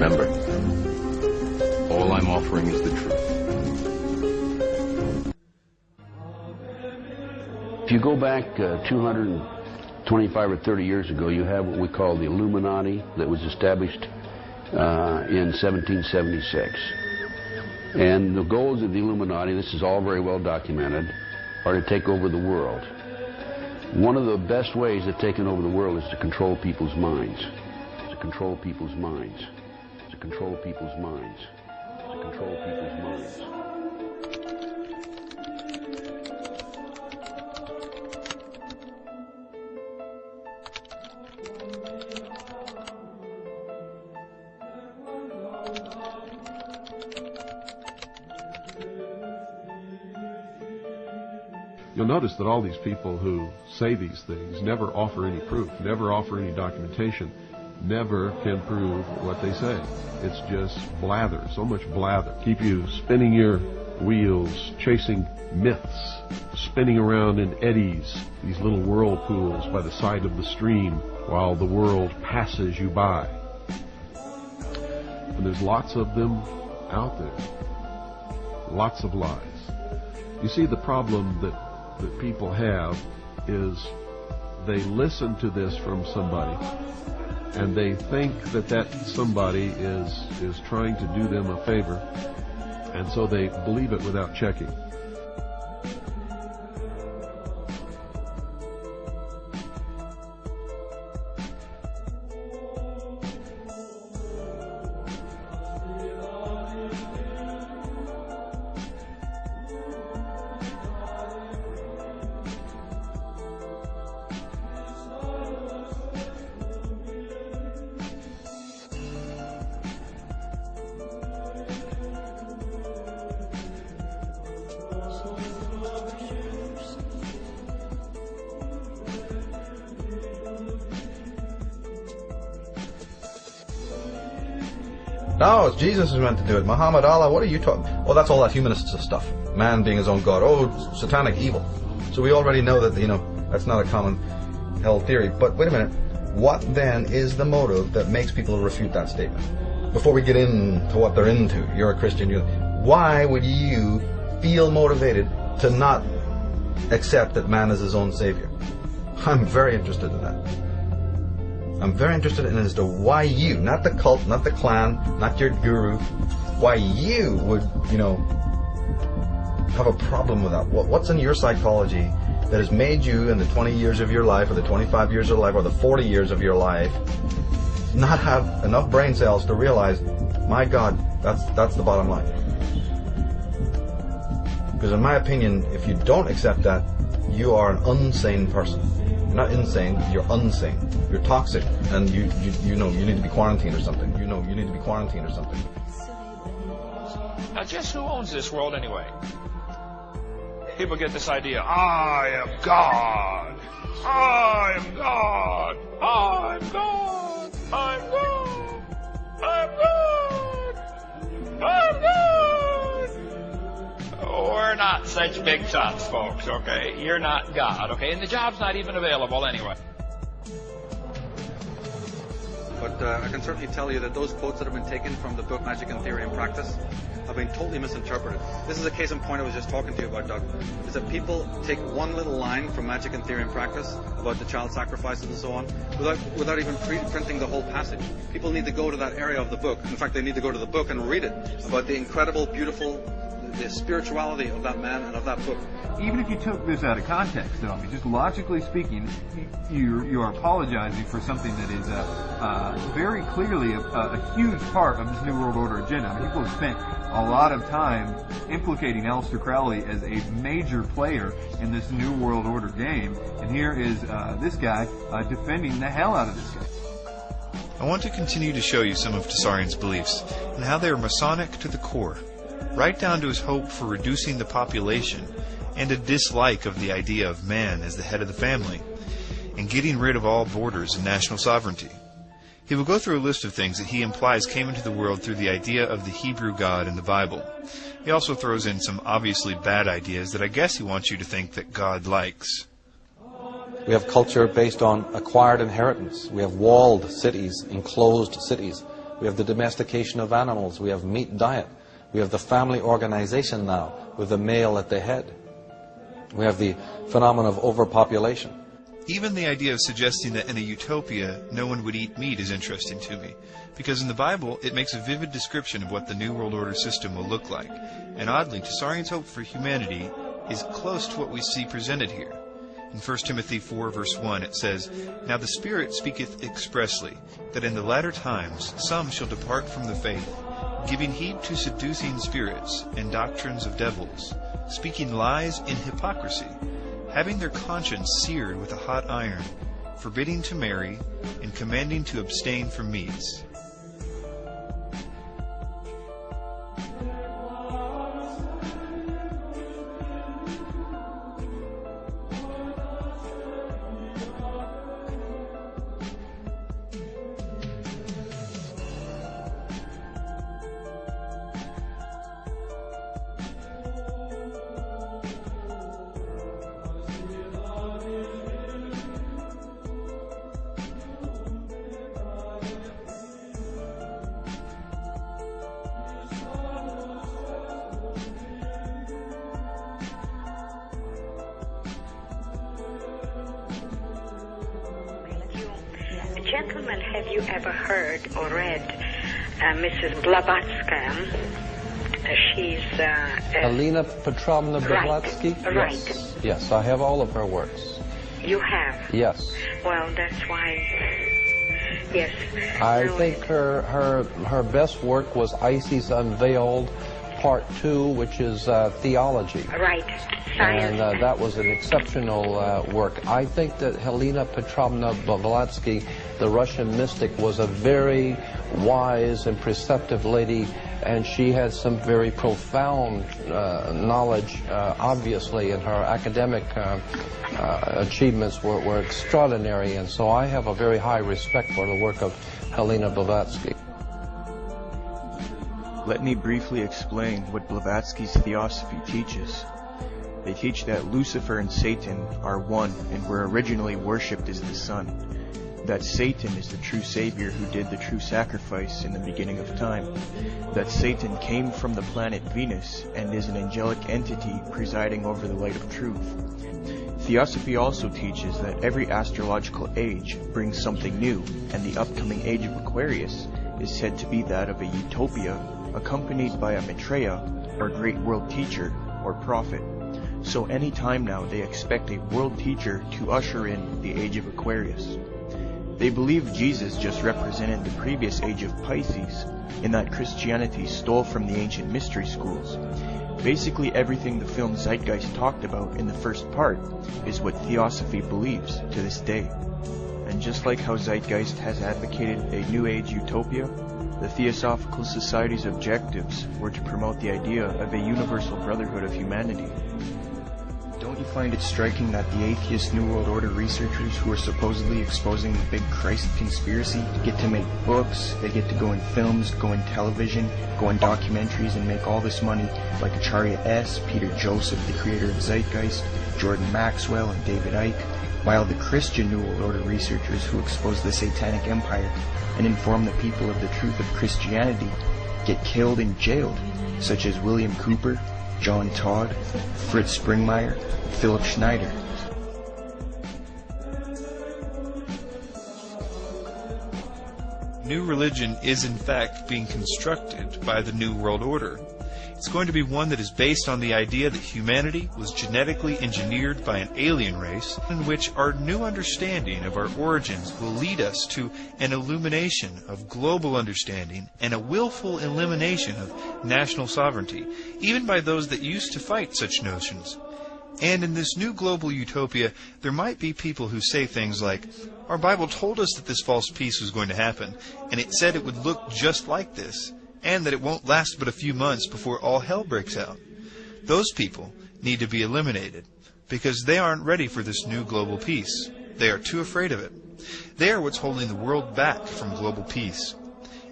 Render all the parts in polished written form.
Remember, all I'm offering is the truth. If you go back 225 or 30 years ago, you have what we call the Illuminati that was established in 1776. And the goals of the Illuminati, this is all very well documented, are to take over the world. One of the best ways of taking over the world is to control people's minds. To control people's minds. To control people's minds. To control people's minds. You'll notice that all these people who say these things never offer any proof, never offer any documentation, never can prove what they say. It's just blather, so much blather. Keep you spinning your wheels, chasing myths, spinning around in eddies, these little whirlpools by the side of the stream while the world passes you by. And there's lots of them out there. Lots of lies. You see, the problem that people have is they listen to this from somebody and they think that that somebody is trying to do them a favor, and so they believe it without checking. No, it's Jesus who's meant to do it. Muhammad, Allah, what are you talking? Oh, that's all that humanist stuff. Man being his own God. Oh, satanic evil. So we already know that, that's not a common held theory. But wait a minute. What then is the motive that makes people refute that statement? Before we get into what they're into, you're a Christian. Why would you feel motivated to not accept that man is his own savior? I'm very interested in that. I'm very interested in as to why you, not the cult, not the clan, not your guru, why you would, have a problem with that. What's in your psychology that has made you in the 20 years of your life, or the 25 years of your life, or the 40 years of your life, not have enough brain cells to realize, my God, that's the bottom line. Because in my opinion, if you don't accept that, you are an unsane person. You're not insane, you're unsane. You're toxic, and you need to be quarantined or something. You need to be quarantined or something. Now, just who owns this world anyway? People get this idea, I am God. I am God. I'm God. I'm God. I'm God. I'm God. We're not such big shots, folks, okay? You're not God, okay? And the job's not even available anyway. But I can certainly tell you that those quotes that have been taken from the book Magic and Theory and Practice have been totally misinterpreted. This is a case in point I was just talking to you about, Doug, is that people take one little line from Magic and Theory and Practice about the child sacrifices and so on without even printing the whole passage. People need to go to that area of the book. In fact, they need to go to the book and read it about the incredible, beautiful, the spirituality of that man and of that book. Even if you took this out of context, though, just logically speaking, you are apologizing for something that is very clearly a huge part of this New World Order agenda. People have spent a lot of time implicating Aleister Crowley as a major player in this New World Order game, and here is this guy defending the hell out of this guy. I want to continue to show you some of TSARION's beliefs and how they are Masonic to the core, right down to his hope for reducing the population and a dislike of the idea of man as the head of the family, and getting rid of all borders and national sovereignty. He will go through a list of things that he implies came into the world through the idea of the Hebrew God in the Bible. He also throws in some obviously bad ideas that I guess he wants you to think that God likes. We have culture based on acquired inheritance. We have walled cities, enclosed cities. We have the domestication of animals. We have meat diet. We have the family organization now with the male at the head. We have the phenomenon of overpopulation. Even the idea of suggesting that in a utopia no one would eat meat is interesting to me, because in the Bible it makes a vivid description of what the New World Order system will look like, and oddly, TSARION's hope for humanity is close to what we see presented here. In 1 Timothy 4 verse 1 it says, "Now the Spirit speaketh expressly, that in the latter times some shall depart from the faith, giving heed to seducing spirits and doctrines of devils, speaking lies in hypocrisy, having their conscience seared with a hot iron, forbidding to marry, and commanding to abstain from meats." Gentlemen, have you ever heard or read Mrs. Blavatsky? She's Helena Petrovna Blavatsky? Right. Yes. Yes, I have all of her works. You have? Yes. Well, that's why. Yes. I think her best work was Isis Unveiled, Part 2, which is theology. Right. And that was an exceptional work. I think that Helena Petrovna Blavatsky, the Russian mystic, was a very wise and perceptive lady, and she had some very profound knowledge, obviously, and her academic achievements were extraordinary, and so I have a very high respect for the work of Helena Blavatsky. Let me briefly explain what Blavatsky's theosophy teaches. They teach that Lucifer and Satan are one and were originally worshipped as the sun. That Satan is the true Savior who did the true sacrifice in the beginning of time. That Satan came from the planet Venus and is an angelic entity presiding over the light of truth. Theosophy also teaches that every astrological age brings something new, and the upcoming age of Aquarius is said to be that of a utopia accompanied by a Maitreya, or great world teacher, or prophet. So any time now they expect a world teacher to usher in the age of Aquarius. They believe Jesus just represented the previous age of Pisces, in that Christianity stole from the ancient mystery schools. Basically everything the film Zeitgeist talked about in the first part is what Theosophy believes to this day. And just like how Zeitgeist has advocated a New Age utopia, the Theosophical Society's objectives were to promote the idea of a universal brotherhood of humanity. Don't you find it striking that the atheist New World Order researchers who are supposedly exposing the big Christ conspiracy get to make books, they get to go in films, go in television, go in documentaries and make all this money, like Acharya S., Peter Joseph, the creator of Zeitgeist, Jordan Maxwell, and David Icke, while the Christian New World Order researchers who expose the Satanic Empire and inform the people of the truth of Christianity get killed and jailed, such as William Cooper, John Todd, Fritz Springmeier, Philip Schneider. New religion is in fact being constructed by the New World Order. It's going to be one that is based on the idea that humanity was genetically engineered by an alien race, in which our new understanding of our origins will lead us to an illumination of global understanding and a willful elimination of national sovereignty, even by those that used to fight such notions. And in this new global utopia, there might be people who say things like, "Our Bible told us that this false peace was going to happen, and it said it would look just like this, and that it won't last but a few months before all hell breaks out." Those people need to be eliminated, because they aren't ready for this new global peace. They are too afraid of it. They are what's holding the world back from global peace.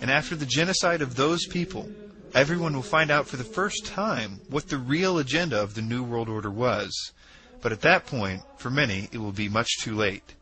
And after the genocide of those people, everyone will find out for the first time what the real agenda of the New World Order was. But at that point, for many, it will be much too late.